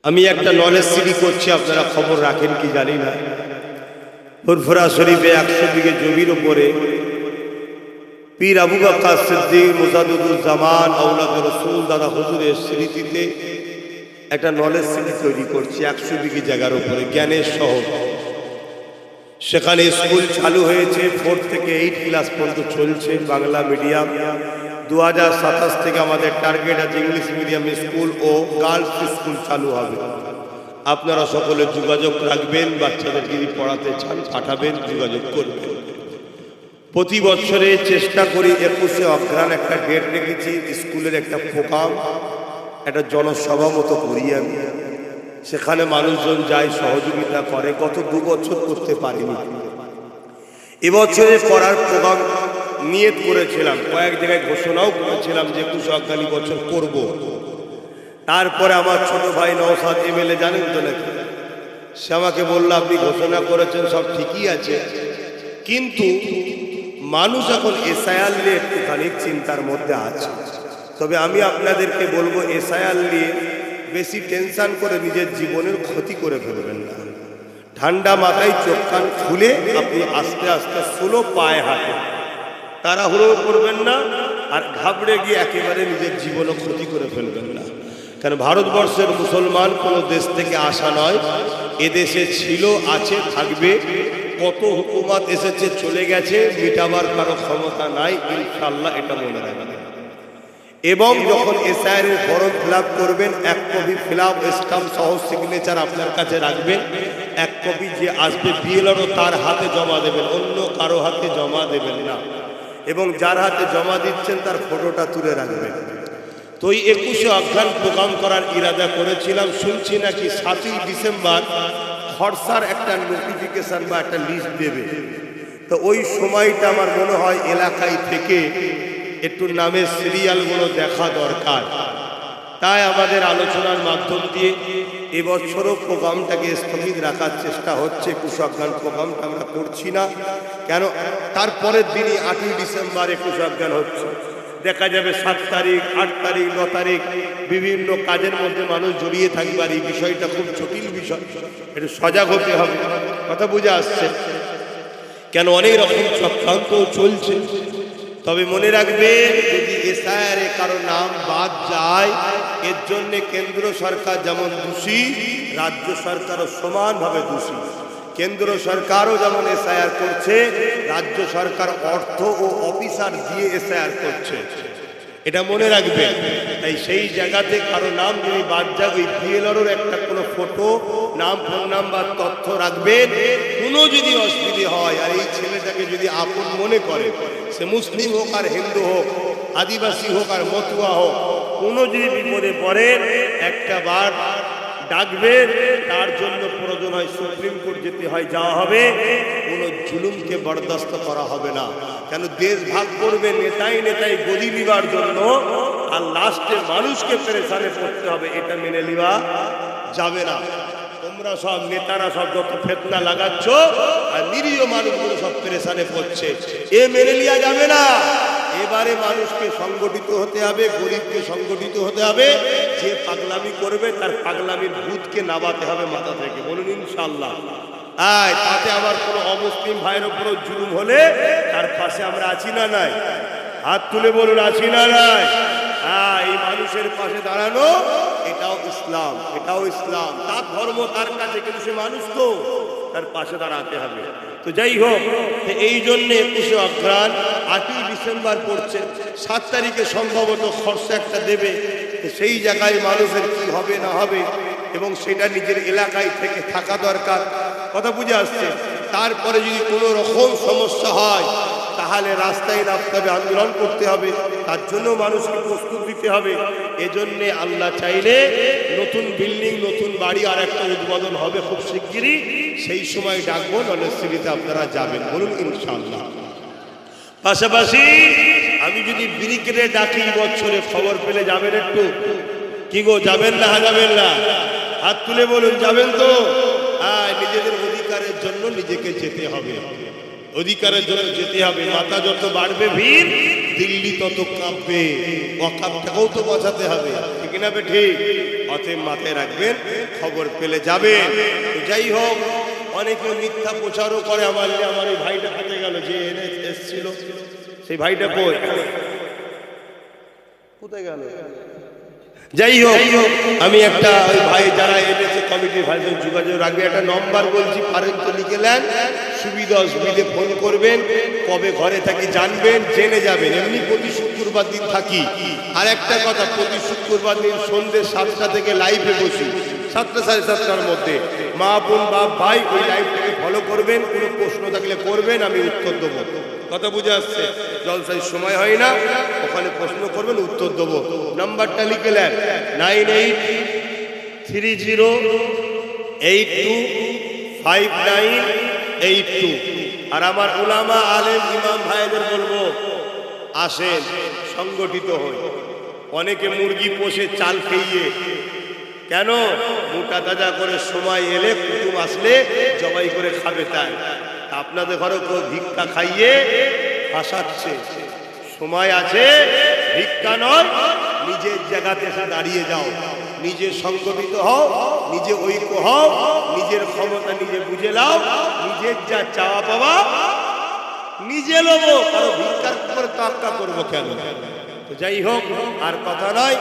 আমি একটা knowledge CD করছি, আপনারা খবর রাখেন কি জানি না। ফুরফুরা শরীফে 100 বিঘে জমির উপরে পীর আবু বকর সিদ্দিক মুজাদ্দিদুজ্জামান আওলাদ রাসূল দাদা হুজুরের স্মৃতিতে একটা নলেজ সিডি তৈরি করছি 100 বিঘে জায়গার উপরে, জ্ঞানের শহর। সেখানে স্কুল চালু হয়েছে, 4 থেকে 8 ক্লাস পর্যন্ত চলছে, বাংলা মিডিয়াম। 2027 থেকে আমাদের টার্গেট আছে ইংলিশ মিডিয়াম স্কুল ও গার্লস স্কুল চালু হবে। আপনারা সকলে যোগাযোগ রাখবেন, বাচ্চাদের যদি পড়াতে চান পাঠাবেন, যোগাযোগ করবেন। প্রতি বছরে চেষ্টা করি 21শে অগ্রহায়ণ একটা ডেট রেখেছি, স্কুলের একটা প্রোগ্রাম, একটা জনসভা মতো করি আমি। সেখানে মানুষজন যায়, সহযোগিতা করে। গত 2 বছর করতে পারিনি, এবছরে করার প্রোগ্রাম নিয়ত করেছিলাম, কয়েক জায়গায় ঘোষণাও করেছিলাম যে 21শে অগ্রহায়ণ বছর করব। তারপরে আমার ছোট ভাই নওশাদ এমএলএ, জানেন তো নাকি, সে আমাকে বলল আপনি ঘোষণা করেছেন সব ঠিকই আছে, কিন্তু মানুষ এখন এসআইআর নিয়ে একটুখানি চিন্তার মধ্যে আছে। তবে আমি আপনাদেরকে বলবো এসআইআর নিয়ে বেশি টেনশন করে নিজের জীবনের ক্ষতি করে ফেলবেন না। ঠান্ডা মাথায় চোখ কান খুলে আপনি আস্তে আস্তে স্লো পায়ে হাঁটেন, তাড়াহুড়ো করবেন না, আর ঘাবড়ে গিয়ে একেবারে নিজের জীবনও ক্ষতি করে ফেলবেন না। কারণ ভারতবর্ষের মুসলমান কোনো দেশ থেকে আসা নয়, এদেশে ছিল, আছে, থাকবে। কত হুকুমত এসেছে চলে গেছে, মিটাবার কারো ক্ষমতা নাই, ইনশাআল্লাহ এটা মনে রাখবেন। এবং যখন এসআইআর এর ফর্ম ফিল আপ করবেন, 1 কপি ফিল আপ স্ট্যাম্প সহ সিগনেচার আপনার কাছে রাখবেন। 1 কপি যে আসবে বিএলআরও তার হাতে জমা দেবেন, অন্য কারো হাতে জমা দেবেন না। এবং যার হাতে জমা দিচ্ছেন তার ফটোটা তুলে রাখবেন। তো এই 21শে অগ্রহায়ণ প্রোগ্রাম করার ইরাদা করেছিলাম। শুনছি নাকি 7ই ডিসেম্বর খরসার একটা নোটিফিকেশন বা একটা লিস্ট দেবে। তো ওই সময়টা আমার মনে হয় এলাকায় থেকে একটু নামের সিরিয়ালগুলো দেখা দরকার। তাই আমাদের আলোচনার মাধ্যম দিয়ে এবছরও প্রোগ্রামটাকে স্থগিত রাখার চেষ্টা হচ্ছে। 21শে অগ্রহায়ণ প্রোগ্রামটা আমরা করছি না, কেন তারপরের দিনই 8ই ডিসেম্বর 21শে অগ্রহায়ণ হচ্ছে। দেখা যাবে 7 তারিখ, 8 তারিখ, 9 তারিখ বিভিন্ন কাজের মধ্যে মানুষ জড়িয়ে থাকবে। আর এই বিষয়টা খুব জটিল বিষয়, একটু সজাগ হতে হবে। কথা বুঝে আসছে? কেন অনেক রকম চক্রান্ত চলছে। তবে মনে রাখবে, যদি এসআইআর এ কারো নাম বাদ যায়, এর জন্য কেন্দ্র সরকার যেমন দোষী, রাজ্য সরকারও সমানভাবে দোষী। কেন্দ্র সরকারও যেমন এসআইআর করছে, রাজ্য সরকার অর্থ ও অফিসার দিয়ে এসআইআর করছে, এটা মনে রাখবে। তাই সেই জায়গাতে কারো নাম যদি বাদ যাবে, ওই বিএলআরওর একটা কোনো ফটো, নাম, ফোন নাম্বার, তথ্য রাখবেন। কোনো যদি অসুবিধে হয় আর এই ছেলেটাকে যদি আপন মনে করে, সে মুসলিম হোক আর হিন্দু হোক, আদিবাসী হোক আর মতুয়া হোক, কোনো যদি বিপদে পড়ে একটা বার ডাকবেন। তার জন্য প্রয়োজন হয় সুপ্রিম কোর্ট যেতে হয়, যাওয়া হবে। কোনো জুলুমকে বরদাস্ত করা হবে না। কেন দেশ ভাগ করবে নেতাই নেতাই গদি নিবার জন্য, আর লাস্টে মানুষকে পেরেশানে পড়তে হবে, এটা মেনে নেওয়া যাবে না। তোমরা সব নেতারা সব যত ফেতনা লাগাচ্ছ, আর নিরীহ মানুষগুলো সব পেরেশানে পড়ছে, এ মেনে নেওয়া যাবে না। এবারে মানুষকে সংগঠিত হতে হবে, গরিবকে সংগঠিত হতে হবে। যে পাগলামি করবে তার পাগলামির ভূতকে নামাতে হবে মাথা থেকে। বলুন ইনশাআল্লাহ। তাতে আমার কোনো অমুসলিম ভাইয়ের উপরও জুলুম হলে তার পাশে আমরা আছি না নাই? হাত তুলে বলুন, আছি না নাই? এই মানুষের পাশে দাঁড়ানো, এটাও ইসলাম, এটাও ইসলাম। তার ধর্ম তার কাছে, কিন্তু সে মানুষ তো, তার পাশে দাঁড়াতে হবে। তো যাই হোক, এই জন্য 21শে অগ্রহায়ণ 8ই ডিসেম্বর পড়ছে। 7 তারিখে সম্ভবত খরচা একটা দেবে। সেই জায়গায় মানুষের কি হবে না হবে, এবং সেটা নিজের এলাকায় থেকে থাকা দরকার। কথা বুঝে আসছে? তারপরে যদি কোনো রকম সমস্যা হয়, তাহলে রাস্তায় নামতে হবে, আন্দোলন করতে হবে। তার জন্য মানুষকে প্রস্তুত দিতে হবে। এজন্যে আল্লাহ চাইলে নতুন বিল্ডিং, নতুন বাড়ি আর একটা উদ্বোধন হবে খুব শিগগিরই। সেই সময় ডাকবো, নলেজ সিটিতে আপনারা যাবেন। বলুন ইনশাআল্লাহ। পাশাপাশি আমি যদি ব্রিগেডে ডাকি বছরে, খবর পেলে যাবেন একটু? কি গো, যাবেন না? যাবেন না? হাত তুলে বলুন, যাবেন তো? নিজেদের অধিকারের জন্য নিজেকে যেতে হবে, অধিকারের জন্য যেতে হবে। মাথা যত বাড়বে ভিড়, দিল্লি তত কাঁপবে। ওয়াকফটাকেও তো বাঁচাতে হবে, ঠিক কিনা বেঠি? অতএব মাথায় রাখবেন, খবর পেলে যাবেন। তো যাই হোক, অনেকে মিথ্যা প্রচারও করে। আমার এই ভাইটা হাতে গেল, যে এসেছিল সেই ভাইটা কোথায় গেল? যাই হোক, আমি একটা ওই ভাই যারা এনেছে কমিটির ভাইদের যোগাযোগ রাখবে। একটা নম্বর বলছি, পারেন তো লিখে নেন, সুবিধা অসুবিধে ফোন করবেন, কবে ঘরে থাকি জানবেন, জেনে যাবেন। এমনি প্রতি শুক্রবার দিন থাকি। আর একটা কথা, প্রতি শুক্রবার দিন সন্ধ্যে 7টা থেকে লাইভে বসি, 7টা সাড়ে 7টার মধ্যে। মা বোন বাপ ভাই ওই লাইভটাকে ফলো করবেন, কোনো প্রশ্ন থাকলে করবেন, আমি উত্তর দেবো। কথা বুঝে আসছে? জলসায় সময় হয় না, ওখানে প্রশ্ন করবেন, উত্তর দেবো। নাম্বারটা লিখে নেন, 9830825982। আর আমার উলামা আলেম ইমাম ভাইদের বলবো, আসেন, সংগঠিত হই। অনেকে মুরগি পোষে চাল খেয়ে, কেন? মোটা তাজা করে সময় এলে, কুটুম আসলে জবাই করে খাবে। তাই আপনাদের ঘরে কেউ ভিক্ষা খাইয়ে ফাঁসাচ্ছে? সময় আছে, ভিক্ষা নয়, নিজের জায়গাতে এসে দাঁড়িয়ে যাও, নিজে সংগঠিত হও, নিজে ঐক্য হও, নিজের ক্ষমতা নিজে বুঝে নাও, নিজের যা চাওয়া পাওয়া নিজে লোবো, কারো ভিক্ষার উপরে তাক্কা করবো কেন? তো যাই হোক, আর কথা নয়।